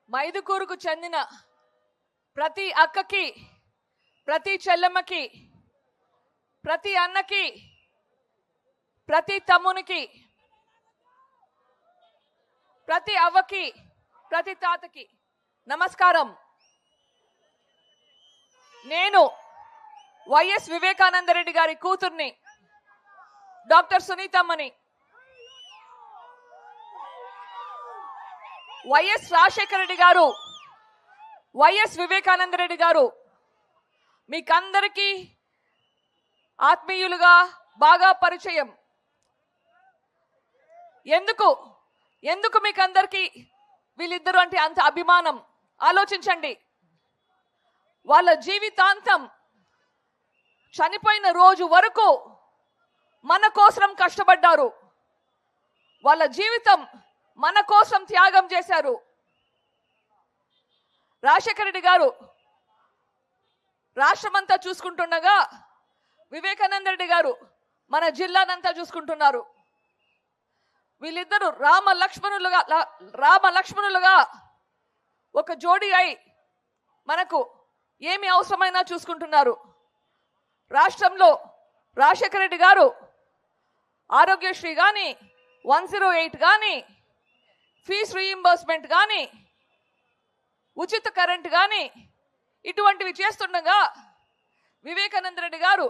మైదుకూరుకు చెందిన ప్రతి అక్కకి, ప్రతి చెల్లెమ్మకి, ప్రతి అన్నకి, ప్రతి తమ్మునికి, ప్రతి అవ్వకి, ప్రతి తాతకి నమస్కారం. నేను వైఎస్ వివేకానందరెడ్డి గారి కూతుర్ని, డాక్టర్ సునీతమ్మని. వైఎస్ రాజశేఖర రెడ్డి గారు, వైఎస్ వివేకానందరెడ్డి గారు మీకందరికీ ఆత్మీయులుగా బాగా పరిచయం. ఎందుకు మీకందరికీ వీళ్ళిద్దరూ అంటే అంత అభిమానం? ఆలోచించండి. వాళ్ళ జీవితాంతం చనిపోయిన రోజు వరకు మన కోసం కష్టపడ్డారు. వాళ్ళ జీవితం మన కోసం త్యాగం చేశారు. రాజశేఖర రెడ్డి గారు రాష్ట్రమంతా చూసుకుంటుండగా వివేకానంద రెడ్డి గారు మన జిల్లానంతా చూసుకుంటున్నారు. వీళ్ళిద్దరూ రామ లక్ష్మణులుగా ఒక జోడి అయి మనకు ఏమి అవసరమైనా చూసుకుంటున్నారు. రాష్ట్రంలో రాజశేఖర రెడ్డి గారు ఆరోగ్యశ్రీ కానీ, 108 కానీ, ఫీజు రీయింబర్స్మెంట్ కానీ, ఉచిత కరెంట్ కానీ ఇటువంటివి చేస్తుండగా వివేకానంద రెడ్డి గారు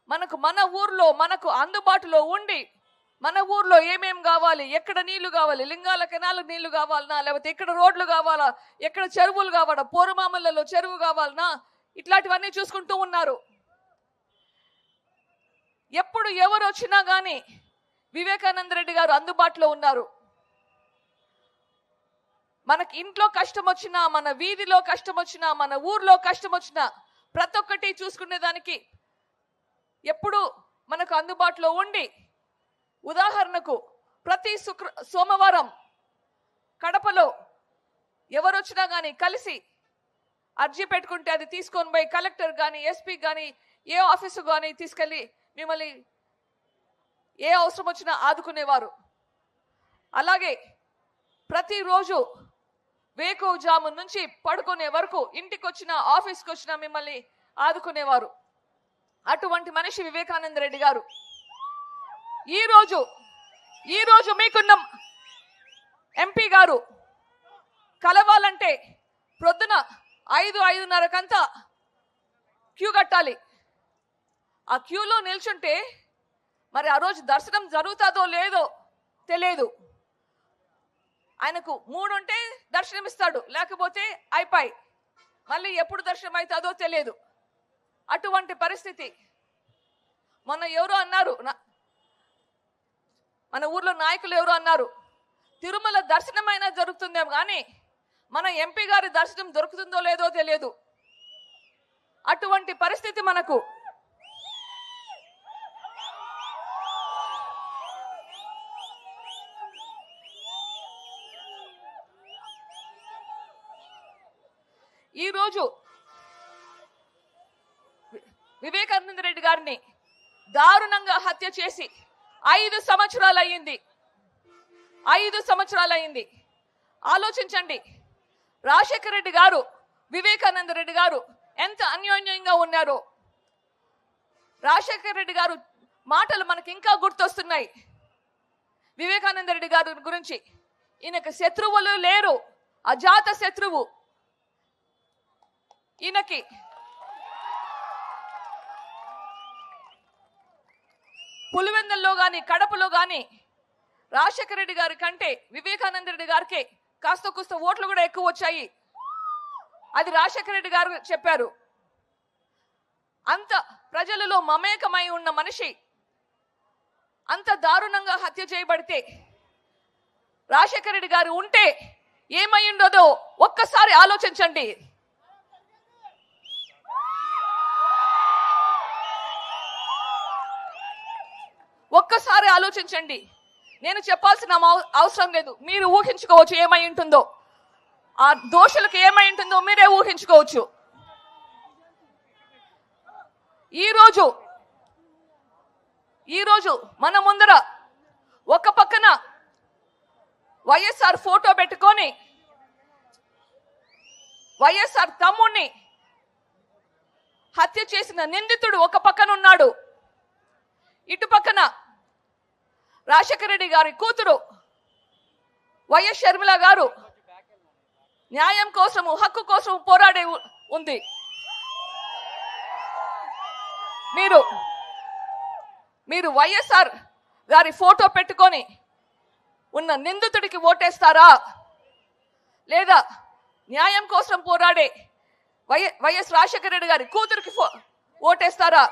మన ఊర్లో మనకు అందుబాటులో ఉండి, మన ఊర్లో ఏమేం కావాలి, ఎక్కడ నీళ్లు కావాలి, లింగాల కెనాలకు నీళ్లు కావాలనా, లేకపోతే ఎక్కడ రోడ్లు కావాలా, ఎక్కడ చెరువులు కావాలా, పోరుమామలలో చెరువు కావాలనా, ఇట్లాంటివన్నీ చూసుకుంటూ ఉన్నారు. ఎప్పుడు ఎవరు వచ్చినా కానీ వివేకానంద రెడ్డి గారు అందుబాటులో ఉన్నారు. మనకి ఇంట్లో కష్టం వచ్చినా, మన వీధిలో కష్టం వచ్చినా, మన ఊర్లో కష్టం వచ్చినా ప్రతి ఒక్కటి చూసుకునేదానికి ఎప్పుడు మనకు అందుబాటులో ఉండి, ఉదాహరణకు ప్రతి సోమవారం కడపలో ఎవరు వచ్చినా కానీ కలిసి అర్జీ పెట్టుకుంటే అది తీసుకొని పోయి కలెక్టర్ కానీ, ఎస్పీ కానీ, ఏ ఆఫీసు కానీ తీసుకెళ్ళి మిమ్మల్ని ఏ అవసరం వచ్చినా ఆదుకునేవారు. అలాగే ప్రతిరోజు వేకువజాము నుంచి పడుకునే వరకు ఇంటికి వచ్చినా, ఆఫీస్కి వచ్చినా మిమ్మల్ని ఆదుకునేవారు. అటువంటి మనిషి వివేకానంద రెడ్డి గారు. ఈ రోజు మీకున్న ఎంపీ గారు కలవాలంటే ప్రొద్దున 5-5:30కంతా క్యూ కట్టాలి. ఆ క్యూలో నిల్చుంటే మరి ఆ రోజు దర్శనం జరుగుతుందో లేదో తెలియదు. ఆయనకు 3 ఉంటే దర్శనం ఇస్తాడు, లేకపోతే అయిపోయి మళ్ళీ ఎప్పుడు దర్శనం అవుతుందో తెలియదు. అటువంటి పరిస్థితి. మొన్న ఎవరో అన్నారు, మన ఊర్లో నాయకులు ఎవరో అన్నారు, తిరుమల దర్శనమైనా జరుగుతుందేమో కానీ మన ఎంపీ గారి దర్శనం దొరుకుతుందో లేదో తెలియదు. అటువంటి పరిస్థితి మనకు. ఈరోజు వివేకానంద రెడ్డి గారిని దారుణంగా హత్య చేసి 5 సంవత్సరాలు అయ్యింది. 5 సంవత్సరాలు అయ్యింది. ఆలోచించండి. రాజశేఖర రెడ్డి గారు, వివేకానంద రెడ్డి గారు ఎంత అన్యోన్యంగా ఉన్నారో. రాజశేఖర రెడ్డి గారు మాటలు మనకి ఇంకా గుర్తొస్తున్నాయి. వివేకానంద రెడ్డి గారి గురించి, ఈయనకు శత్రువులు లేరు, అజాత శత్రువు. ఈయనకి పులివెందుల్లో కానీ, కడపలో కానీ రాజశేఖర రెడ్డి గారి కంటే వివేకానంద రెడ్డి గారికి కాస్త కూస్త ఓట్లు కూడా ఎక్కువ వచ్చాయి. అది రాజశేఖర రెడ్డి గారు చెప్పారు. అంత ప్రజలలో మమేకమై ఉన్న మనిషి అంత దారుణంగా హత్య చేయబడితే రాజశేఖర రెడ్డి గారు ఉంటే ఏమై ఉండదో ఒక్కసారి ఆలోచించండి. ఒక్కసారి ఆలోచించండి. నేను చెప్పాల్సిన అవసరం లేదు. మీరు ఊహించుకోవచ్చు ఏమై ఉంటుందో. ఆ దోషులకు ఏమై ఉంటుందో మీరే ఊహించుకోవచ్చు. ఈ రోజు మన ముందర ఒక పక్కన వైఎస్ఆర్ ఫోటో పెట్టుకొని వైఎస్ఆర్ తమ్ముణ్ణి హత్య చేసిన నిందితుడు ఒక పక్కన ఉన్నాడు. ఇటు పక్కన రాజశేఖర రెడ్డి గారి కూతురు వైఎస్ షర్మిల గారు న్యాయం కోసము, హక్కు కోసం పోరాడే ఉంది. మీరు వైఎస్ఆర్ గారి ఫోటో పెట్టుకొని ఉన్న నిందితుడికి ఓటేస్తారా, లేదా న్యాయం కోసం పోరాడే వైఎస్ రాజశేఖర రెడ్డి గారి కూతురికి ఓటేస్తారా?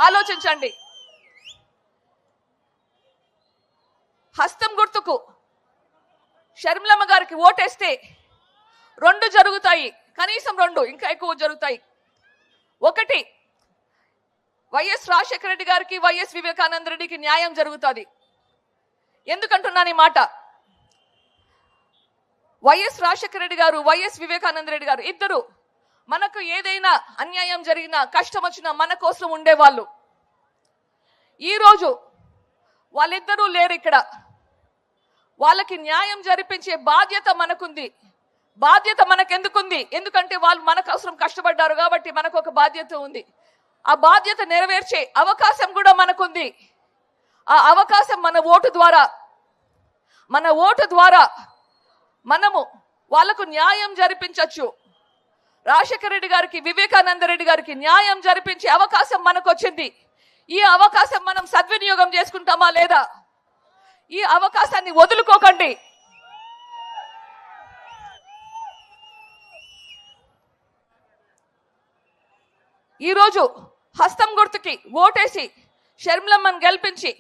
ఆలోచించండి. హస్తం గుర్తుకు షర్మిలమ్మ గారికి ఓటేస్తే 2 జరుగుతాయి, కనీసం 2, ఇంకా ఎక్కువ జరుగుతాయి. ఒకటి, వైఎస్ రాజశేఖర రెడ్డి గారికి, వైఎస్ వివేకానంద రెడ్డికి న్యాయం జరుగుతుంది. ఎందుకంటున్నాను ఈ మాట? వైఎస్ రాజశేఖర రెడ్డి గారు, వైఎస్ వివేకానంద రెడ్డి గారు ఇద్దరు మనకు ఏదైనా అన్యాయం జరిగినా, కష్టం వచ్చినా మన కోసం ఉండేవాళ్ళు. ఈరోజు వాళ్ళిద్దరూ లేరు ఇక్కడ. వాళ్ళకి న్యాయం జరిపించే బాధ్యత మనకుంది. బాధ్యత మనకెందుకుంది? ఎందుకంటే వాళ్ళు మన కోసం కష్టపడ్డారు కాబట్టి మనకు ఒక బాధ్యత ఉంది. ఆ బాధ్యత నెరవేర్చే అవకాశం కూడా మనకుంది. ఆ అవకాశం మన ఓటు ద్వారా మనము వాళ్లకు న్యాయం జరిపించవచ్చు. రాజశేఖర రెడ్డి గారికి, వివేకానంద రెడ్డి గారికి న్యాయం జరిపించే అవకాశం మనకు వచ్చింది. ఈ అవకాశం మనం సద్వినియోగం చేసుకుంటామా లేదా? ఈ అవకాశాన్ని వదులుకోకండి. ఈరోజు హస్తం గుర్తుకి ఓటేసి షర్మిలమ్మను గెలిపించి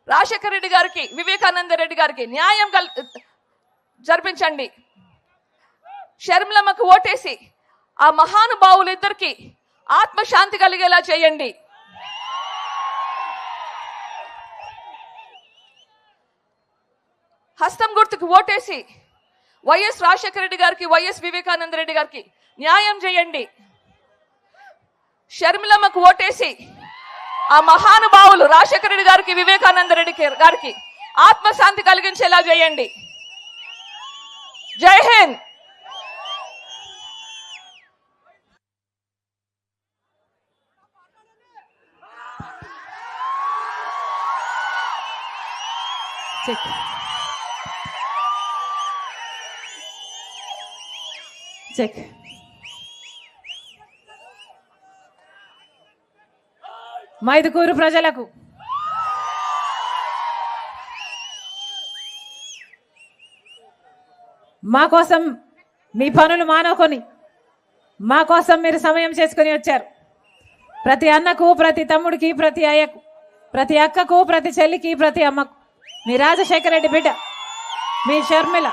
రాజశేఖర రెడ్డి గారికి, వివేకానంద రెడ్డి గారికి న్యాయం జరిపించండి. షర్మిలమ్మకు ఓటేసి ఆ మహానుభావులిద్దరికి ఆత్మశాంతి కలిగేలా చేయండి. హస్తం గుర్తుకు ఓటేసి వైఎస్ రాజశేఖర రెడ్డి గారికి, వైఎస్ వివేకానంద రెడ్డి గారికి న్యాయం చేయండి. షర్మిలమ్మకు ఓటేసి ఆ మహానుభావులు రాజశేఖర రెడ్డి గారికి, వివేకానంద రెడ్డి గారికి ఆత్మశాంతి కలిగించేలా చేయండి. జై హింద్. చెక్. మైదుకూరు ప్రజలకు మా కోసం మీ పనులు మానుకొని మా కోసం మీరు సమయం చేసుకుని వచ్చారు. ప్రతి అన్నకు, ప్రతి తమ్ముడికి, ప్రతి అయ్యకు, ప్రతి అక్కకు, ప్రతి చెల్లికి, ప్రతి అమ్మకు మీ రాజశేఖర రెడ్డి బిడ్డ మీ షర్మిల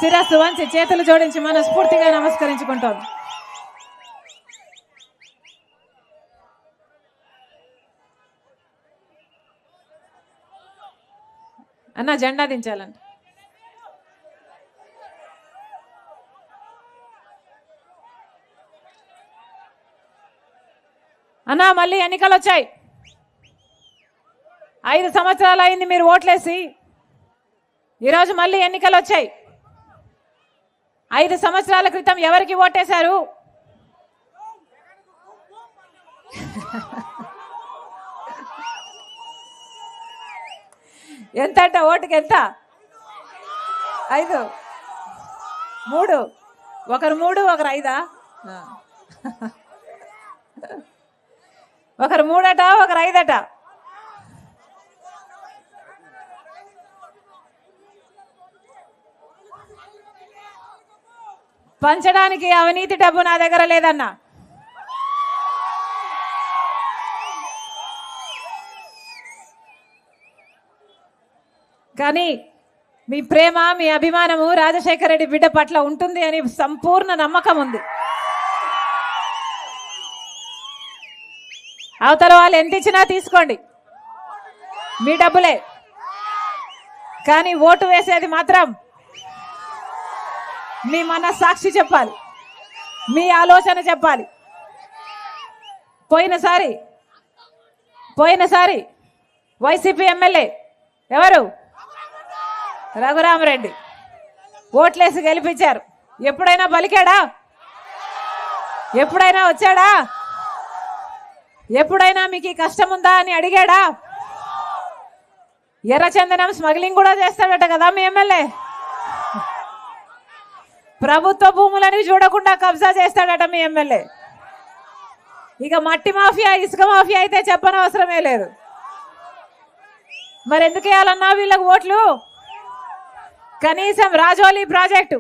శిరస్సు వంచి చేతులు జోడించి మనస్ఫూర్తిగా నమస్కరించుకుంటోంది. అన్న జెండా దించాలంట. అన్నా మళ్ళీ ఎన్నికలు వచ్చాయి. 5 సంవత్సరాలు అయింది మీరు ఓట్లేసి. ఈరోజు మళ్ళీ ఎన్నికలు వచ్చాయి. 5 సంవత్సరాల క్రితం ఎవరికి ఓటేశారు? ఎంత అంట? ఓటుకి ఎంత? 5, 3. ఒకరు 3, ఒకరు 5. ఒకరు 3 అట, ఒకరు 5 అట. పంచడానికి అవినీతి డబ్బు నా దగ్గర లేదన్నా. కానీ మీ ప్రేమ, మీ అభిమానము రాజశేఖర రెడ్డి బిడ్డ పట్ల ఉంటుంది అని సంపూర్ణ నమ్మకం ఉంది. అవతల వాళ్ళు ఎంత ఇచ్చినా తీసుకోండి, మీ డబ్బులే. కానీ ఓటు వేసేది మాత్రం మీ మనస్సాక్షి చెప్పాలి, మీ ఆలోచన పోయినసారి వైసీపీ ఎమ్మెల్యే ఎవరు? రఘురామరెడ్డి. ఓట్లేసి గెలిపించారు. ఎప్పుడైనా పలికాడా? ఎప్పుడైనా వచ్చాడా? ఎప్పుడైనా మీకు ఈ కష్టం ఉందా అని అడిగాడా? ఎర్రచందనం స్మగ్లింగ్ కూడా చేస్తాడట కదా మీ ఎమ్మెల్యే. ప్రభుత్వ భూములని చూడకుండా కబ్జా చేస్తాడట మీ ఎమ్మెల్యే. ఇక మట్టి మాఫియా, ఇసుక మాఫియా అయితే చెప్పనవసరమే లేదు. మరి ఎందుకు వేయాలన్నా వీళ్ళకు ఓట్లు? కనీసం రాజోలి ప్రాజెక్టు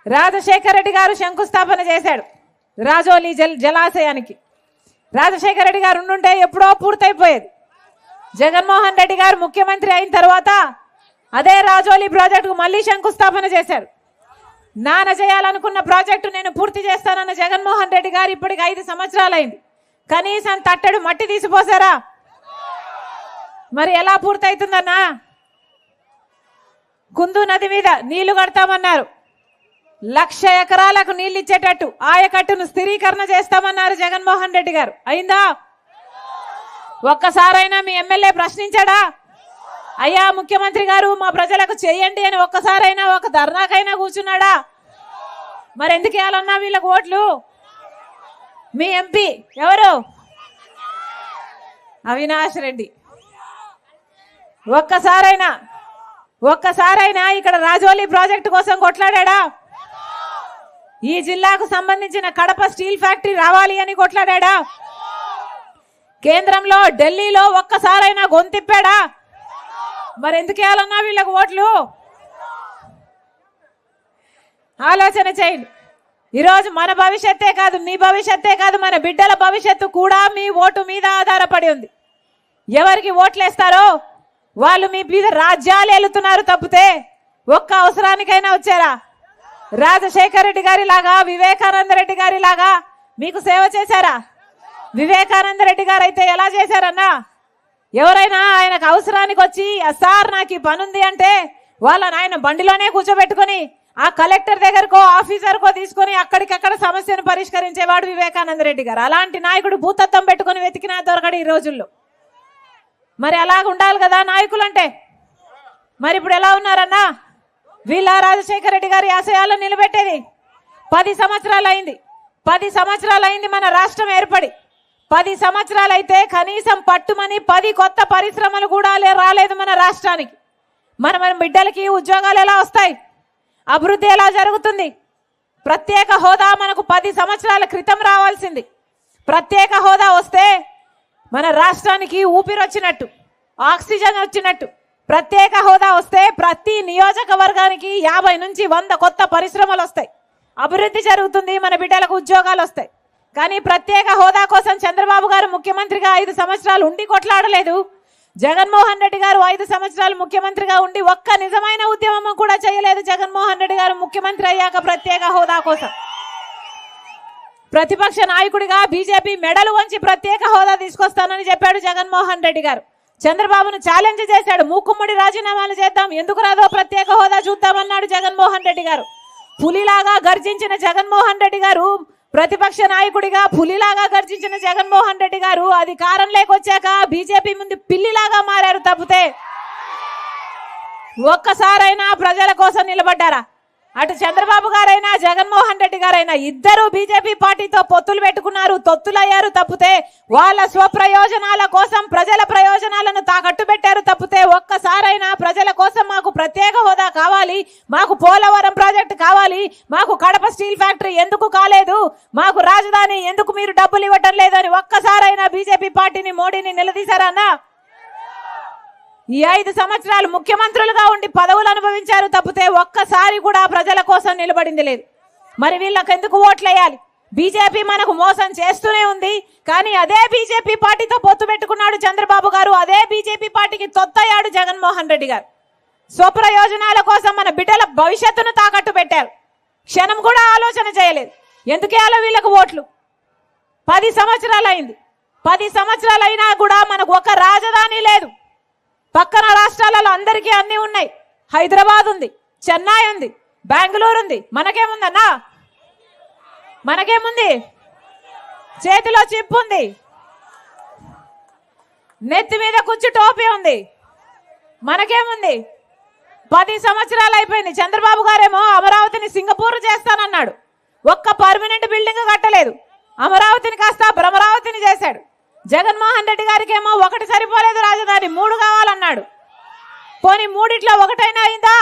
రాజశేఖర రెడ్డి గారు శంకుస్థాపన చేశాడు. రాజోలి జలాశయానికి రాజశేఖర రెడ్డి గారు ఉండుంటే ఎప్పుడో పూర్తయిపోయేది. జగన్మోహన్ రెడ్డి గారు ముఖ్యమంత్రి అయిన తర్వాత అదే రాజోలి ప్రాజెక్టుకు మళ్ళీ శంకుస్థాపన చేశాడు. నాన్న చేయాలనుకున్న ప్రాజెక్టు నేను పూర్తి చేస్తానన్న జగన్మోహన్ రెడ్డి గారు ఇప్పటికి 5 సంవత్సరాలైంది. కనీసం తట్టెడు మట్టి తీసిపోసారా? మరి ఎలా పూర్తవుతుందన్నా? కుందు నది మీద నీళ్లు కడతామన్నారు. 1,00,000 ఎకరాలకు నీళ్లు ఇచ్చేటట్టు ఆయకట్టును స్థిరీకరణ చేస్తామన్నారు జగన్మోహన్ రెడ్డి గారు. అయిందా? ఒక్కసారైనా మీ ఎమ్మెల్యే ప్రశ్నించాడా? అయ్యా ముఖ్యమంత్రి గారు మా ప్రజలకు చేయండి అని ఒక్కసారైనా ఒక ధర్నాకైనా కూర్చున్నాడా? మరి ఎందుకు వేయాలన్నా వీళ్ళకు ఓట్లు? మీ ఎంపీ ఎవరు? అవినాష్ రెడ్డి. ఒక్కసారైనా ఇక్కడ రాజోలి ప్రాజెక్టు కోసం కొట్లాడా? ఈ జిల్లాకు సంబంధించిన కడప స్టీల్ ఫ్యాక్టరీ రావాలి అని కొట్లాడా? కేంద్రంలో ఢిల్లీలో ఒక్కసారైనా గొంతిప్పాడా? మరి ఎందుకు వేయాలన్నా వీళ్ళకు ఓట్లు? ఆలోచన చేయండి. ఈరోజు మన భవిష్యత్తే కాదు, మీ భవిష్యత్తే కాదు, మన బిడ్డల భవిష్యత్తు కూడా మీ ఓటు మీద ఆధారపడి ఉంది. ఎవరికి ఓట్లేస్తారో వాళ్ళు మీ మీద రాజ్యాలు ఏలుతున్నారు తప్పితే ఒక్క అవసరానికైనా వచ్చారా? రాజశేఖర రెడ్డి గారి లాగా, వివేకానంద రెడ్డి గారి లాగా మీకు సేవ చేశారా? వివేకానంద రెడ్డి గారు అయితే ఎలా చేశారన్నా? ఎవరైనా ఆయనకు అవసరానికి వచ్చి సార్ నాకు ఈ పని ఉంది అంటే వాళ్ళని ఆయన బండిలోనే కూర్చోబెట్టుకుని ఆ కలెక్టర్ దగ్గరకో ఆఫీసర్కో తీసుకొని అక్కడికక్కడ సమస్యను పరిష్కరించేవాడు వివేకానంద రెడ్డి గారు. అలాంటి నాయకుడు భూతత్వం పెట్టుకుని వెతికినా దొరకడు ఈ రోజుల్లో. మరి అలాగ ఉండాలి కదా నాయకులు అంటే. మరి ఇప్పుడు ఎలా ఉన్నారన్నా? వీళ్ళ రాజశేఖర రెడ్డి గారి ఆశయాలను నిలబెట్టేది 10 సంవత్సరాలు అయింది. 10 సంవత్సరాలు అయింది మన రాష్ట్రం ఏర్పడి. 10 సంవత్సరాలు అయితే కనీసం పట్టుమని 10 కొత్త పరిశ్రమలు కూడా రాలేదు మన రాష్ట్రానికి. మన బిడ్డలకి ఉద్యోగాలు ఎలా వస్తాయి? అభివృద్ధి ఎలా జరుగుతుంది? ప్రత్యేక హోదా మనకు 10 సంవత్సరాల క్రితం రావాల్సింది. ప్రత్యేక హోదా వస్తే మన రాష్ట్రానికి ఊపిరి వచ్చినట్టు, ఆక్సిజన్ వచ్చినట్టు. ప్రత్యేక హోదా వస్తే ప్రతి నియోజకవర్గానికి 50 నుంచి 100 కొత్త పరిశ్రమలు వస్తాయి. అభివృద్ధి జరుగుతుంది, మన బిడ్డలకు ఉద్యోగాలు వస్తాయి. కానీ ప్రత్యేక హోదా కోసం చంద్రబాబు గారు ముఖ్యమంత్రిగా 5 సంవత్సరాలు ఉండి కొట్లాడలేదు. జగన్మోహన్ రెడ్డి గారు 5 సంవత్సరాలు ముఖ్యమంత్రిగా ఉండి ఒక్క నిజమైన ఉద్యమం కూడా చేయలేదు. జగన్మోహన్ రెడ్డి గారు ముఖ్యమంత్రి అయ్యాక ప్రత్యేక హోదా కోసం ప్రతిపక్ష నాయకుడిగా బీజేపీ మెడలు వంచి ప్రత్యేక హోదా తీసుకొస్తానని చెప్పాడు జగన్మోహన్ రెడ్డి గారు. చంద్రబాబును ఛాలెంజ్ చేశాడు. మూకుమ్మడి రాజీనామాలు చేద్దాం, ఎందుకు రాదో ప్రత్యేక హోదా చూద్దామన్నాడు జగన్మోహన్ రెడ్డి గారు. పులిలాగా గర్జించిన జగన్మోహన్ రెడ్డి గారు, ప్రతిపక్ష నాయకుడిగా పులిలాగా గర్జించిన జగన్మోహన్ రెడ్డి గారు అధికారం లేకొచ్చాక బీజేపీ ముందు పిల్లిలాగా మారారు తప్పితే ఒక్కసారైనా ప్రజల కోసం నిలబడ్డారా? అటు చంద్రబాబు గారైనా జగన్మోహన్ రెడ్డి గారైనా ఇద్దరు బీజేపీ పార్టీతో పొత్తులు పెట్టుకున్నారు, తొత్తులయ్యారు తప్పితే వాళ్ళ స్వప్రయోజనాల కోసం ప్రజల ప్రయోజనాలను తాకట్టు పెట్టారు తప్పితే ఒక్కసారైనా ప్రజల కోసం మాకు ప్రత్యేక హోదా కావాలి, మాకు పోలవరం ప్రాజెక్టు కావాలి, మాకు కడప స్టీల్ ఫ్యాక్టరీ ఎందుకు కాలేదు, మాకు రాజధాని ఎందుకు మీరు డబ్బులు ఇవ్వటం లేదని ఒక్కసారైనా బీజేపీ పార్టీని, మోడీని నిలదీశారన్నా? ఈ 5 సంవత్సరాలు ముఖ్యమంత్రులుగా ఉండి పదవులు అనుభవించారు తప్పితే ఒక్కసారి కూడా ప్రజల కోసం నిలబడింది లేదు. మరి వీళ్ళకి ఎందుకు ఓట్లేయాలి? బీజేపీ మనకు మోసం చేస్తూనే ఉంది. కానీ అదే బీజేపీ పార్టీతో పొత్తు పెట్టుకున్నాడు చంద్రబాబు గారు, అదే బీజేపీ పార్టీకి తొత్తయ్యాడు జగన్మోహన్ రెడ్డి గారు. స్వప్రయోజనాల కోసం మన బిడ్డల భవిష్యత్తును తాకట్టు పెట్టారు. క్షణం కూడా ఆలోచన చేయలేదు. ఎందుకేయాలో వీళ్ళకు ఓట్లు? 10 సంవత్సరాలు అయింది. 10 సంవత్సరాలు అయినా కూడా మనకు ఒక రాజధాని లేదు. పక్కన రాష్ట్రాలలో అందరికీ అన్ని ఉన్నాయి. హైదరాబాద్ ఉంది, చెన్నై ఉంది, బెంగళూరు ఉంది. మనకేముందన్నా? మనకేముంది? చేతిలో చిప్ ఉంది. నెత్తి మీద కుచ్చు టోపీ ఉంది. మనకేముంది? 10 సంవత్సరాలు అయిపోయింది. చంద్రబాబు గారేమో అమరావతిని సింగపూర్ చేస్తానన్నాడు. ఒక్క పర్మనెంట్ బిల్డింగ్ కట్టలేదు. అమరావతిని కాస్త భ్రమరావతిని చేశాడు. జగన్మోహన్ రెడ్డి గారికి ఏమో ఒకటి సరిపోలేదు, రాజధాని 3 కావాలన్నాడు. పోనీ 3 ఒకటైనా అయిందా?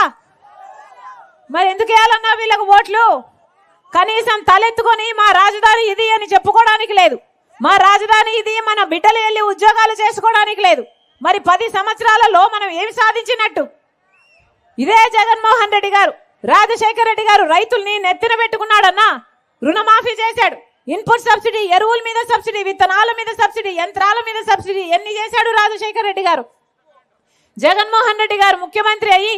మరి ఎందుకు వేయాలన్నా వీళ్ళకు ఓట్లు? కనీసం తలెత్తుకొని మా రాజధాని ఇది అని చెప్పుకోవడానికి లేదు. మా రాజధాని ఇది, మన బిడ్డలు వెళ్ళి ఉద్యోగాలు చేసుకోవడానికి లేదు. మరి 10 సంవత్సరాలలో మనం ఏమి సాధించినట్టు? ఇదే జగన్మోహన్ రెడ్డి గారు, రాజశేఖర రెడ్డి గారు రైతుల్ని నెత్తిన పెట్టుకున్నాడన్నా. రుణమాఫీ చేశాడు. ఇన్పుట్ సబ్సిడీ, ఎరువుల మీద సబ్సిడీ, విత్తనాల మీద సబ్సిడీ, యంత్రాల మీద సబ్సిడీ ఎన్ని చేశాడు రాజశేఖర రెడ్డి గారు. జగన్మోహన్ రెడ్డి గారు ముఖ్యమంత్రి అయ్యి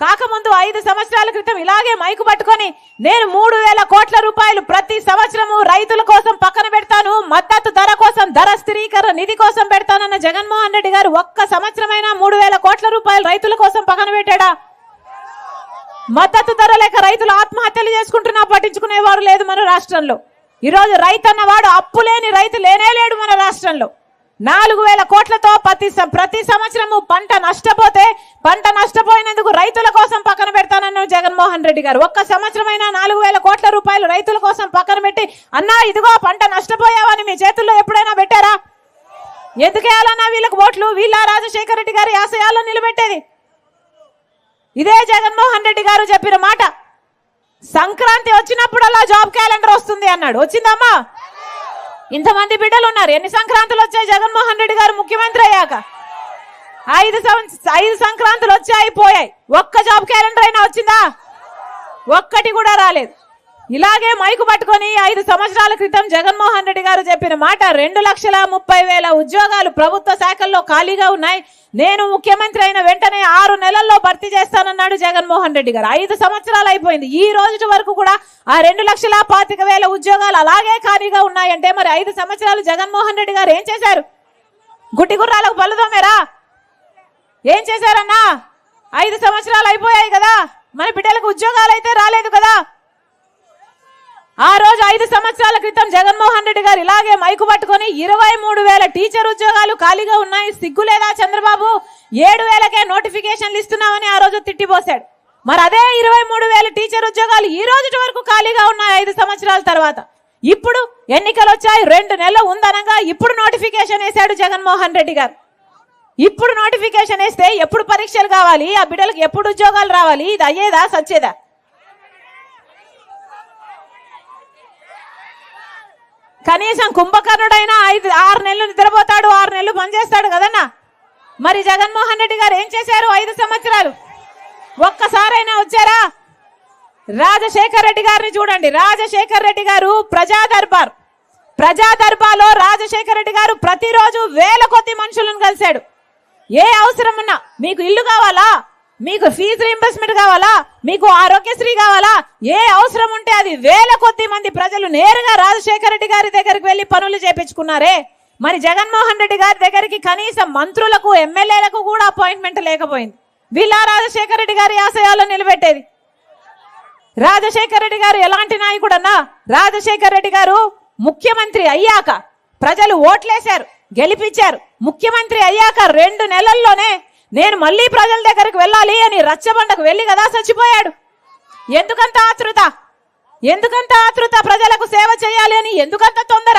కాకముందు 5 సంవత్సరాల క్రితం ఇలాగే మైకు పట్టుకొని నేను 3,000 కోట్ల రూపాయలు ప్రతి సంవత్సరము రైతుల కోసం పక్కన పెడతాను, మద్దతు ధర కోసం, ధర స్థిరీకరణ నిధి కోసం పెడతానన్న జగన్మోహన్ రెడ్డి గారు ఒక్క సంవత్సరమైనా 3,000 కోట్ల రూపాయలు రైతుల కోసం పక్కన పెట్టాడా? మద్దతు ధర లేక రైతులు ఆత్మహత్యలు చేసుకుంటున్నా పట్టించుకునేవారు లేదు మన రాష్ట్రంలో. ఈరోజు రైతు అన్నవాడు అప్పు లేని రైతు లేనే లేడు మన రాష్ట్రంలో. 4,000 కోట్లతో ప్రతి సంవత్సరము పంట నష్టపోతే పంట నష్టపోయినందుకు రైతుల కోసం పక్కన పెడతానన్న జగన్మోహన్ రెడ్డి గారు ఒక్క సంవత్సరమైనా 4,000 కోట్ల రూపాయలు రైతుల కోసం పక్కన పెట్టి అన్నా ఇదిగో పంట నష్టపోయావని మీ చేతుల్లో ఎప్పుడైనా పెట్టారా? ఎందుకేయాలన్నా వీళ్ళకి ఓట్లు? వీళ్ళ రాజశేఖర రెడ్డి గారి ఆశయాలను నిలబెట్టేది. ఇదే జగన్మోహన్ రెడ్డి గారు చెప్పిన మాట. సంక్రాంతి వచ్చినప్పుడల్లా జాబ్ క్యాలెండర్ వస్తుంది అన్నాడు. వచ్చిందమ్మా? ఇంతమంది బిడ్డలు ఉన్నారు. ఎన్ని సంక్రాంతులు వచ్చాయి జగన్మోహన్ రెడ్డి గారు ముఖ్యమంత్రి అయ్యాక? 5 సంక్రాంతులు వచ్చాయి, పోయాయి. ఒక్క జాబ్ క్యాలెండర్ అయినా వచ్చిందా? ఒక్కటి కూడా రాలేదు. ఇలాగే మైకు పట్టుకొని 5 సంవత్సరాల క్రితం జగన్మోహన్ రెడ్డి గారు చెప్పిన మాట 2,30,000 ఉద్యోగాలు ప్రభుత్వ శాఖల్లో ఖాళీగా ఉన్నాయి, నేను ముఖ్యమంత్రి అయిన వెంటనే 6 నెలల్లో భర్తీ చేస్తానన్నాడు జగన్మోహన్ రెడ్డి గారు. 5 సంవత్సరాలు అయిపోయింది. ఈ రోజు వరకు కూడా ఆ 2,25,000 ఉద్యోగాలు అలాగే ఖాళీగా ఉన్నాయంటే మరి 5 సంవత్సరాలు జగన్మోహన్ రెడ్డి గారు ఏం చేశారు? గుట్టి గుర్రాలకు పళ్ళుదోమేరా? ఏం చేశారన్నా? 5 సంవత్సరాలు అయిపోయాయి కదా, మన బిడ్డలకు ఉద్యోగాలు అయితే రాలేదు కదా. ఆ రోజు 5 సంవత్సరాల క్రితం జగన్మోహన్ రెడ్డి గారు ఇలాగే మైకు పట్టుకొని 23,000 టీచర్ ఉద్యోగాలు ఖాళీగా ఉన్నాయి, సిగ్గులేదా చంద్రబాబు, 7,000కే నోటిఫికేషన్లు ఇస్తున్నామని ఆ రోజు తిట్టిపోశాడు. మరి అదే 23,000 టీచర్ ఉద్యోగాలు ఈ రోజు వరకు ఖాళీగా ఉన్నాయి 5 సంవత్సరాల తర్వాత. ఇప్పుడు ఎన్నికలు వచ్చాయి, 2 నెలలు ఉందనగా ఇప్పుడు నోటిఫికేషన్ వేశాడు జగన్మోహన్ రెడ్డి గారు. ఇప్పుడు నోటిఫికేషన్ వేస్తే ఎప్పుడు పరీక్షలు కావాలి, ఆ బిడ్డలకు ఎప్పుడు ఉద్యోగాలు రావాలి? ఇది అయ్యేదా సచ్చేదా? కనీసం కుంభకర్ణుడైనా 6 నెలలు నిద్రపోతాడు, 6 నెలలు పనిచేస్తాడు కదన్నా. మరి జగన్మోహన్ రెడ్డి గారు ఏం చేశారు 5 సంవత్సరాలు? ఒక్కసారైనా వచ్చారా? రాజశేఖర రెడ్డి గారిని చూడండి. రాజశేఖర రెడ్డి గారు ప్రజా దర్బార్లో రాజశేఖర రెడ్డి గారు ప్రతిరోజు 1000 కొద్ది మనుషులను కలిశాడు. ఏ అవసరం ఉన్నా, మీకు ఇల్లు కావాలా, మీకు ఫీజు రీంబర్స్మెంట్ కావాలా, మీకు ఆరోగ్యశ్రీ కావాలా, ఏ అవసరం ఉంటే అది 1000 కొద్ది మంది ప్రజలు నేరుగా రాజశేఖర రెడ్డి గారి దగ్గరికి వెళ్లి పనులు చేపించుకున్నారే. మరి జగన్మోహన్ రెడ్డి గారి దగ్గరికి కనీసం మంత్రులకు, ఎమ్మెల్యేలకు కూడా అపాయింట్మెంట్ లేకపోయింది. వీళ్ళ రాజశేఖర రెడ్డి గారి ఆశయాలను నిలబెట్టేది. రాజశేఖర రెడ్డి గారు ఎలాంటి నాయకుడన్నా? రాజశేఖర రెడ్డి గారు ముఖ్యమంత్రి అయ్యాక ప్రజలు ఓట్లేశారు, గెలిపించారు. ముఖ్యమంత్రి అయ్యాక 2 నెలల్లోనే నేను మళ్ళీ ప్రజల దగ్గరికి వెళ్ళాలి అని రచ్చబండకు వెళ్ళి కదా చచ్చిపోయాడు. ఎందుకంత ఆతృత? ప్రజలకు సేవ చేయాలి అని ఎందుకంత తొందర?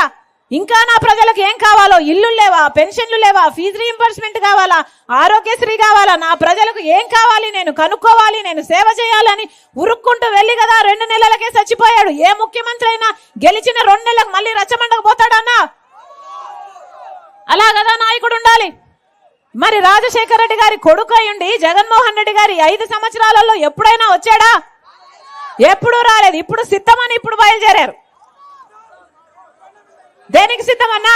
ఇంకా నా ప్రజలకు ఏం కావాలో, ఇల్లు లేవా, పెన్షన్లు లేవా, ఫీజు రీయింబర్స్మెంట్ కావాలా, ఆరోగ్యశ్రీ కావాలా, నా ప్రజలకు ఏం కావాలి నేను కనుక్కోవాలి, నేను సేవ చేయాలని ఉరుక్కుంటూ వెళ్ళి కదా 2 నెలలకే చచ్చిపోయాడు. ఏ ముఖ్యమంత్రి అయినా గెలిచిన 2 నెలలకు మళ్ళీ రచ్చబండకు పోతాడన్నా? అలా కదా నాయకుడు ఉండాలి. మరి రాజశేఖర రెడ్డి గారి కొడుకు అయ్యుండి జగన్మోహన్ రెడ్డి గారి 5 సంవత్సరాలలో ఎప్పుడైనా వచ్చాడా? ఎప్పుడూ రాలేదు. ఇప్పుడు సిద్ధమని ఇప్పుడు బయలుదేరారు. దేనికి సిద్ధమన్నా?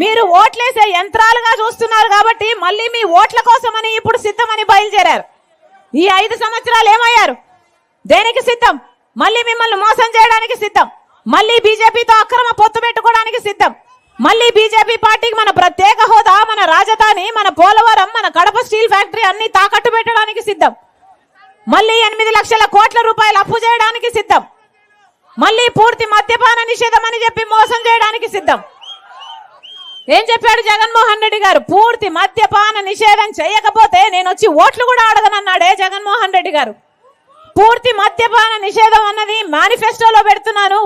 మీరు ఓట్లేసే యంత్రాలుగా చూస్తున్నారు కాబట్టి మళ్ళీ మీ ఓట్ల కోసమని ఇప్పుడు సిద్ధమని బయలుదేరారు. ఈ 5 సంవత్సరాలు ఏమయ్యారు? దేనికి సిద్ధం? మళ్ళీ మిమ్మల్ని మోసం చేయడానికి సిద్ధం, మళ్ళీ బీజేపీతో అక్రమ పొత్తు పెట్టుకోవడానికి సిద్ధం, మళ్ళీ బీజేపీ పార్టీకి మన ప్రత్యేక హోదా, మన రాజధాని, మన పోలవరం, మన కడప స్టీల్ ఫ్యాక్టరీ అన్ని తాకట్టు పెట్టడానికి సిద్ధం, మళ్ళీ 8 లక్షల కోట్ల రూపాయలు అప్పు చేయడానికి సిద్ధం, మళ్ళీ పూర్తి మద్యపాన నిషేధం అని చెప్పి మోసం చేయడానికి సిద్ధం. ఏం చెప్పాడు జగన్మోహన్ రెడ్డి గారు? పూర్తి మద్యపాన నిషేధం చేయకపోతే నేను వచ్చి ఓట్లు కూడా అడగనన్నాడే జగన్మోహన్ రెడ్డి గారు. పూర్తి మద్యపాన నిషేధం అన్నది మేనిఫెస్టోలో పెడుతున్నాను.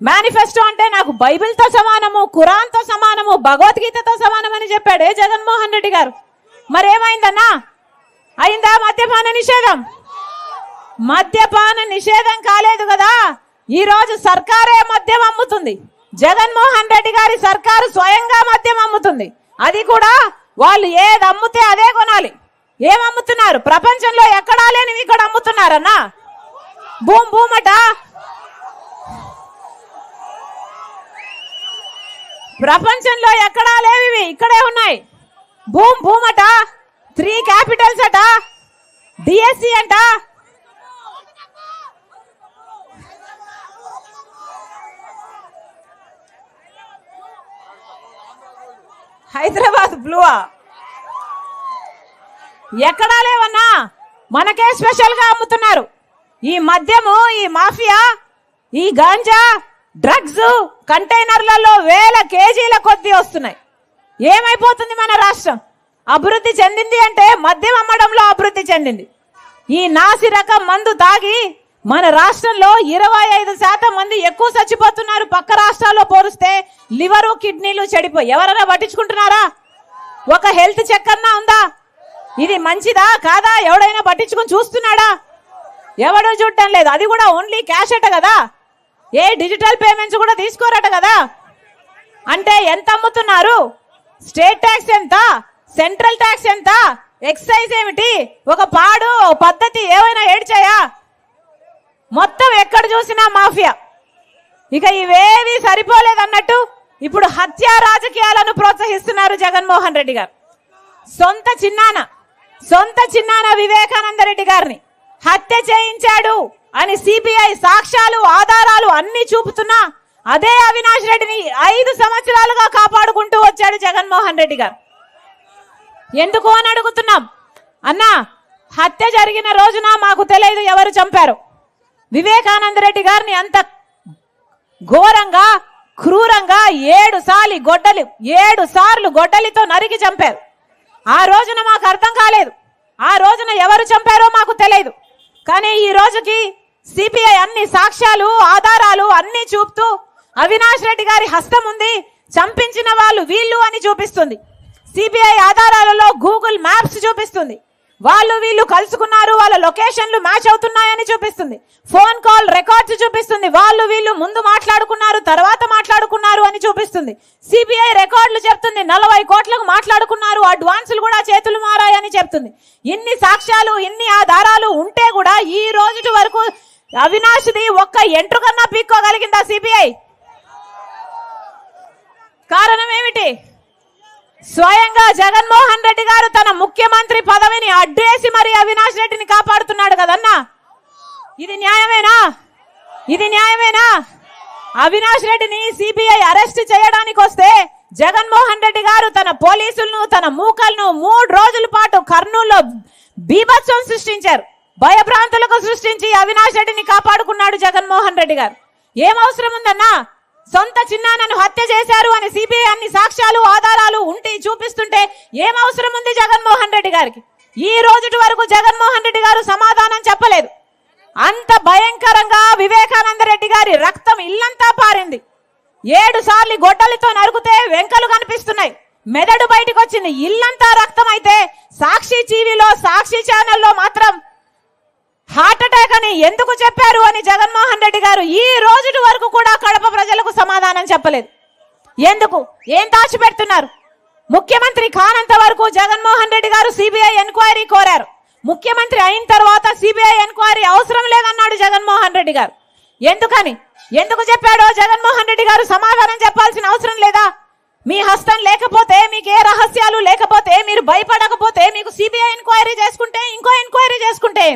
మేనిఫెస్టో అంటే నాకు బైబిల్తో సమానము, ఖురాన్తో సమానము, భగవద్గీతతో సమానం అని చెప్పాడే జగన్మోహన్ రెడ్డి గారు. మరేమైందన్నా? అయిందా మద్యపాన నిషేధం? మద్యపాన నిషేధం కాలేదు కదా. ఈ రోజు సర్కారే మద్యం అమ్ముతుంది. జగన్మోహన్ రెడ్డి గారి సర్కారు స్వయంగా మద్యం అమ్ముతుంది. అది కూడా వాళ్ళు ఏది అమ్ముతే అదే కొనాలి. ఏం అమ్ముతున్నారు? ప్రపంచంలో ఎక్కడా లేనివి ఇక్కడ అమ్ముతున్నారన్నా. బూమ్ బూమట. ప్రపంచంలో ఎక్కడా లేవి ఇక్కడే ఉన్నాయి. బూమ్ బూమట, 3 క్యాపిటల్స్ అట, డిఎస్సి అంట. హైదరాబాద్ బ్లూవా? ఎక్కడా లేవన్నా. మనకే స్పెషల్ గా అమ్ముతున్నారు. ఈ మద్యము, ఈ మాఫియా, ఈ గాంజా, డ్రగ్స్ కంటైనర్లలో వేల కేజీల కొద్దీ వస్తున్నాయి. ఏమైపోతుంది మన రాష్ట్రం? అభివృద్ధి చెందింది అంటే మద్యం అమ్మడంలో అభివృద్ధి చెందింది. ఈ నాసి రకం మందు తాగి మన రాష్ట్రంలో 25% మంది ఎక్కువ చచ్చిపోతున్నారు. పక్క రాష్ట్రాల్లో పోలిస్తే లివరు, కిడ్నీలు చెడిపోయి. ఎవరైనా పట్టించుకుంటున్నారా? ఒక హెల్త్ చెక్ అన్నా ఉందా? ఇది మంచిదా కాదా ఎవడైనా పట్టించుకుని చూస్తున్నాడా? ఎవడూ చూడటం లేదు. అది కూడా ఓన్లీ క్యాష్ అట కదా. ఏ డిజిటల్ పేమెంట్స్ కూడా తీసుకోరట కదా. అంటే ఎంత అమ్ముతున్నారు? స్టేట్ ట్యాక్స్ ఎంత, సెంట్రల్ ట్యాక్స్ ఎంత, ఎక్సైజ్ ఏమిటి, ఒక పాడు పద్ధతి ఏమైనా ఏడ్చాయా? మొత్తం ఎక్కడ చూసినా మాఫియా. ఇక ఇవేవి సరిపోలేదన్నట్టు ఇప్పుడు హత్యా రాజకీయాలను ప్రోత్సహిస్తున్నారు జగన్మోహన్ రెడ్డి గారు. సొంత చిన్నాన వివేకానంద రెడ్డి గారిని హత్య చేయించాడు అని సిబిఐ సాక్ష్యాలు, ఆధారాలు అన్ని చూపుతున్నా అదే అవినాష్ రెడ్డిని 5 సంవత్సరాలుగా కాపాడుకుంటూ వచ్చాడు జగన్మోహన్ రెడ్డి గారు. ఎందుకు అని అడుగుతున్నాం. అన్నా, హత్య జరిగిన రోజున మాకు తెలియదు ఎవరు చంపారు. వివేకానంద రెడ్డి గారిని అంత ఘోరంగా, క్రూరంగా 7 సార్లు గొడ్డలితో నరికి చంపారు. ఆ రోజున మాకు అర్థం కాలేదు. ఆ రోజున ఎవరు చంపారో మాకు తెలియదు. కానీ ఈ రోజుకి సిబిఐ అన్ని సాక్ష్యాలు, ఆధారాలు అన్ని చూపుతూ అవినాష్ రెడ్డి గారి హస్తం ఉంది, చంపించిన వాళ్ళు వీళ్ళు అని చూపిస్తుంది. సిబిఐ ఆధారాలలో గూగుల్ మ్యాప్స్ చూపిస్తుంది. వాళ్ళు వీళ్ళు కలుసుకున్నారు, వాళ్ళ లొకేషన్లు మ్యాచ్ అవుతున్నాయని చూపిస్తుంది. ఫోన్ కాల్ రికార్డ్స్ చూపిస్తుంది. వాళ్ళు వీళ్ళు ముందు మాట్లాడుకున్నారు, తర్వాత మాట్లాడుకున్నారు అని చూపిస్తుంది. సిబిఐ రికార్డులు చెప్తుంది 40 కోట్లకు మాట్లాడుకున్నారు, అడ్వాన్సులు కూడా చేతులు మారాయని చెప్తుంది. ఇన్ని సాక్ష్యాలు, ఇన్ని ఆధారాలు ఉంటే కూడా ఈ రోజు వరకు అవినాష్ది ఒక్క ఎంట్రుకన్నా పీక్కోగలిగిందా సిబిఐ? కారణం ఏమిటి? స్వయంగా జగన్మోహన్ రెడ్డి గారు తన ముఖ్యమంత్రి పదవిని అడ్డేసి మరి అవినాష్ రెడ్డిని కాపాడుతున్నాడు కదన్నా. ఇది న్యాయమేనా? అవినాష్ రెడ్డిని సిబిఐ అరెస్ట్ చేయడానికి వస్తే జగన్మోహన్ రెడ్డి గారు తన పోలీసులను, తన మూకలను 3 రోజుల పాటు కర్నూలులో బీభత్సం సృష్టించారు. భయభ్రాంతులకు సృష్టించి అవినాష్ రెడ్డిని కాపాడుకున్నాడు జగన్మోహన్ రెడ్డి గారు. ఏం అవసరం ఉందన్నా? సొంత చిన్నాన్నను హత్య చేశారు అని సిబిఐ అన్ని సాక్ష్యాలు, ఆధారాలు ఉంటే చూపిస్తుంటే ఏం అవసరం ఉంది జగన్మోహన్ రెడ్డి గారికి? ఈ రోజు వరకు జగన్మోహన్ రెడ్డి గారు సమాధానం చెప్పలేదు. అంత భయంకరంగా వివేకానంద రెడ్డి గారి రక్తం ఇల్లంతా పారింది. 7 సార్లు గొడ్డలితో నరుకుతే వెంకలు కనిపిస్తున్నాయి, మెదడు బయటకు వచ్చింది, ఇల్లంతా రక్తం. అయితే సాక్షి టీవీలో, సాక్షి ఛానల్లో మాత్రం హార్ట్ అటాక్ అని ఎందుకు చెప్పారు అని జగన్మోహన్ రెడ్డి గారు ఈ రోజు వరకు కూడా కడప ప్రజలకు సమాధానం చెప్పలేదు. ఎందుకు? ఏం దాచిపెడుతున్నారు? ముఖ్యమంత్రి కానంత వరకు జగన్మోహన్ రెడ్డి గారు సిబిఐ ఎంక్వైరీ కోరారు. ముఖ్యమంత్రి అయిన తర్వాత సిబిఐ ఎంక్వైరీ అవసరం లేదన్నాడు జగన్మోహన్ రెడ్డి గారు. ఎందుకు చెప్పాడో జగన్మోహన్ రెడ్డి గారు సమాధానం చెప్పాల్సిన అవసరం లేదా? మీ హస్తం లేకపోతే, మీకు ఏ రహస్యాలు లేకపోతే, మీరు భయపడకపోతే, మీకు సిబిఐ ఎంక్వైరీ చేసుకుంటే, ఇంకో ఎంక్వైరీ చేసుకుంటే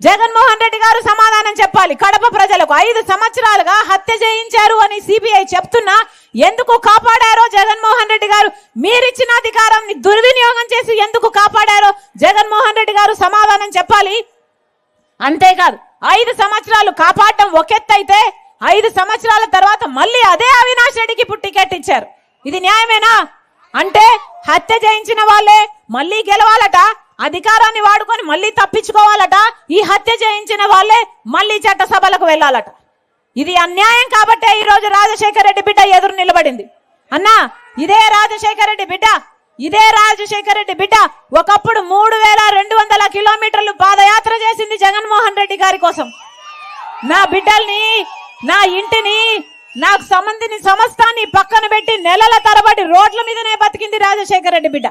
జగన్మోహన్ రెడ్డి గారు సమాధానం చెప్పాలి. కడప ప్రజలకు 5 సంవత్సరాలుగా హత్య చేయించారు అని సిబిఐ చెప్తున్నా ఎందుకు కాపాడారో జగన్మోహన్ రెడ్డి గారు, మీరిచ్చిన అధికారాన్ని దుర్వినియోగం చేసి ఎందుకు కాపాడారో జగన్మోహన్ రెడ్డి గారు సమాధానం చెప్పాలి. అంతేకాదు, 5 సంవత్సరాలు కాపాడడం ఒకెత్తైతే 5 సంవత్సరాల తర్వాత మళ్ళీ అదే అవినాష్ రెడ్డికి ఇప్పుడు టికెట్ ఇచ్చారు. ఇది న్యాయమేనా? అంటే హత్య చేయించిన వాళ్ళే మళ్ళీ గెలవాలట, అధికారాన్ని వాడుకొని మళ్ళీ తప్పించుకోవాలట, ఈ హత్య చేయించిన వాళ్ళే మళ్ళీ చట్టసభలకు వెళ్ళాలట. ఇది అన్యాయం కాబట్టే ఈ రోజు రాజశేఖర రెడ్డి బిడ్డ ఎదురు నిలబడింది. అన్నా, ఇదే రాజశేఖర రెడ్డి బిడ్డ ఒకప్పుడు 3200 కిలోమీటర్లు పాదయాత్ర చేసింది జగన్మోహన్ రెడ్డి గారి కోసం. నా బిడ్డల్ని, నా ఇంటిని, నాకు సంబంధించిన సమస్తాన్ని పక్కన పెట్టి నెలల తరబడి రోడ్ల మీదనే బతికింది రాజశేఖర రెడ్డి బిడ్డ.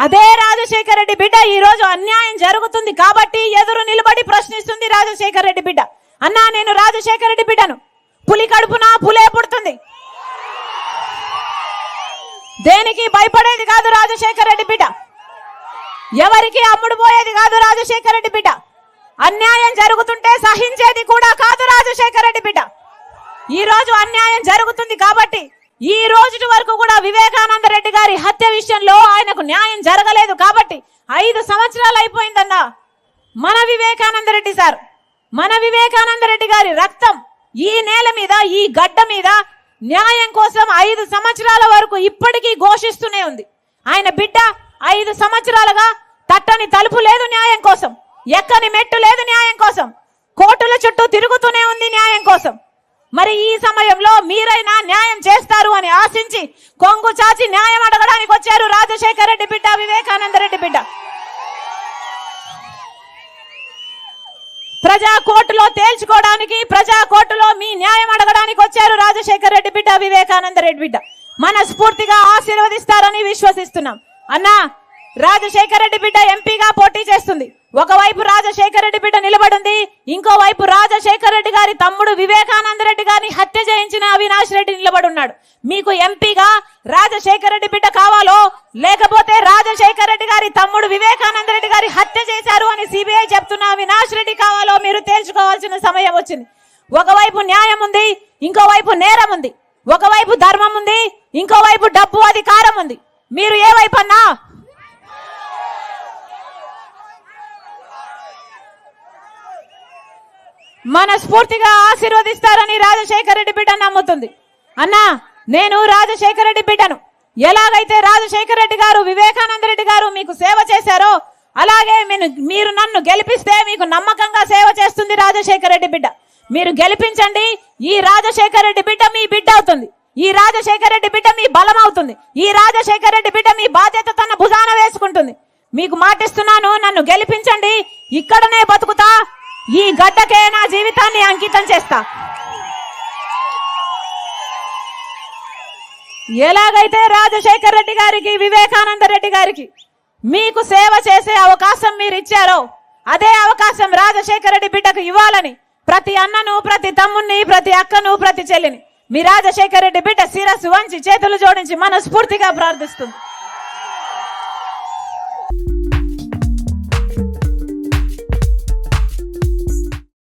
అదే రాజశేఖర రెడ్డి బిడ్డ ఈ రోజు అన్యాయం జరుగుతుంది కాబట్టి ఎదురు నిలబడి ప్రశ్నిస్తుంది రాజశేఖర రెడ్డి బిడ్డ. అన్నా, నేను రాజశేఖర రెడ్డి బిడ్డను. పులి కడుపున పులే పుడుతుంది. దేనికి భయపడేది కాదు రాజశేఖర రెడ్డి బిడ్డ, ఎవరికి అమ్ముడు పోయేది కాదు రాజశేఖర రెడ్డి బిడ్డ, అన్యాయం జరుగుతుంటే సహించేది కూడా కాదు రాజశేఖర రెడ్డి బిడ్డ. ఈ రోజు అన్యాయం జరుగుతుంది కాబట్టి ఈ రోజు వరకు కూడా వివేకానంద రెడ్డి గారి హత్య విషయంలో ఆయనకు న్యాయం జరగలేదు కాబట్టి 5 సంవత్సరాలు అయిపోయిందన్నా. మన వివేకానంద రెడ్డి గారి రక్తం ఈ నేల మీద, ఈ గడ్డ మీద న్యాయం కోసం 5 సంవత్సరాల వరకు ఇప్పటికీ ఘోషిస్తూనే ఉంది. ఆయన బిడ్డ 5 సంవత్సరాలుగా తట్టని తలుపు లేదు న్యాయం కోసం, ఎక్కని మెట్టు లేదు న్యాయం కోసం, కోర్టుల చుట్టూ తిరుగుతూనే ఉంది న్యాయం కోసం. మరి ఈ సమయంలో మీరైనా న్యాయం చేస్తారు అని ఆశించి కొంగు చాచి న్యాయం అడగడానికి వచ్చారు రాజశేఖర రెడ్డి బిడ్డ, వివేకానంద రెడ్డి బిడ్డ. ప్రజా కోర్టులో తేల్చుకోవడానికి, ప్రజా కోర్టులో మీ న్యాయం అడగడానికి వచ్చారు రాజశేఖర రెడ్డి బిడ్డ, వివేకానంద రెడ్డి బిడ్డ. మనస్ఫూర్తిగా ఆశీర్వదిస్తారని విశ్వసిస్తున్నాం. అన్నా, రాజశేఖర రెడ్డి బిడ్డ ఎంపీగా పోటీ చేస్తుంది. ఒకవైపు రాజశేఖర రెడ్డి బిడ్డ నిలబడింది, ఇంకోవైపు రాజశేఖర రెడ్డి గారి తమ్ముడు వివేకానంద రెడ్డి గారిని హత్య చేయించిన అవినాష్ రెడ్డి నిలబడున్నాడు. మీకు ఎంపీగా రాజశేఖర రెడ్డి బిడ్డ కావాలో, లేకపోతే రాజశేఖర రెడ్డి గారి తమ్ముడు వివేకానంద రెడ్డి గారి హత్య చేశారు అని సిబిఐ చెప్తున్న అవినాష్ రెడ్డి కావాలో మీరు తేల్చుకోవాల్సిన సమయం వచ్చింది. ఒకవైపు న్యాయం ఉంది, ఇంకోవైపు నేరం ఉంది. ఒకవైపు ధర్మం ఉంది, ఇంకోవైపు డబ్బు అధికారం ఉంది. మీరు ఏ వైపు అన్నా? మనస్ఫూర్తిగా ఆశీర్వదిస్తారని రాజశేఖర రెడ్డి బిడ్డ నమ్ముతుంది. అన్నా, నేను రాజశేఖర రెడ్డి బిడ్డను. ఎలాగైతే రాజశేఖర రెడ్డి గారు, వివేకానంద రెడ్డి గారు మీకు సేవ చేశారో అలాగే మీరు నన్ను గెలిపిస్తే మీకు నమ్మకంగా సేవ చేస్తుంది రాజశేఖర రెడ్డి బిడ్డ. మీరు గెలిపించండి. ఈ రాజశేఖర రెడ్డి బిడ్డ మీ బిడ్డ అవుతుంది. ఈ రాజశేఖర రెడ్డి బిడ్డ మీ బలం అవుతుంది. ఈ రాజశేఖర రెడ్డి బిడ్డ మీ బాధ్యత తన భుజాన వేసుకుంటుంది. మీకు మాటిస్తున్నాను, నన్ను గెలిపించండి. ఇక్కడనే బతుకుతా, ఈ గడ్డకే నా జీవితాన్ని అంకితం చేస్తా. ఎలాగైతే రాజశేఖర రెడ్డి గారికి, వివేకానంద రెడ్డి గారికి మీకు సేవ చేసే అవకాశం మీరు ఇచ్చారో అదే అవకాశం రాజశేఖర రెడ్డి బిడ్డకు ఇవ్వాలని ప్రతి అన్నను, ప్రతి తమ్ముణ్ణి, ప్రతి అక్కను, ప్రతి చెల్లిని మీ రాజశేఖర రెడ్డి బిడ్డ శిరస్సు వంచి చేతులు జోడించి మనస్ఫూర్తిగా ప్రార్థిస్తుంది.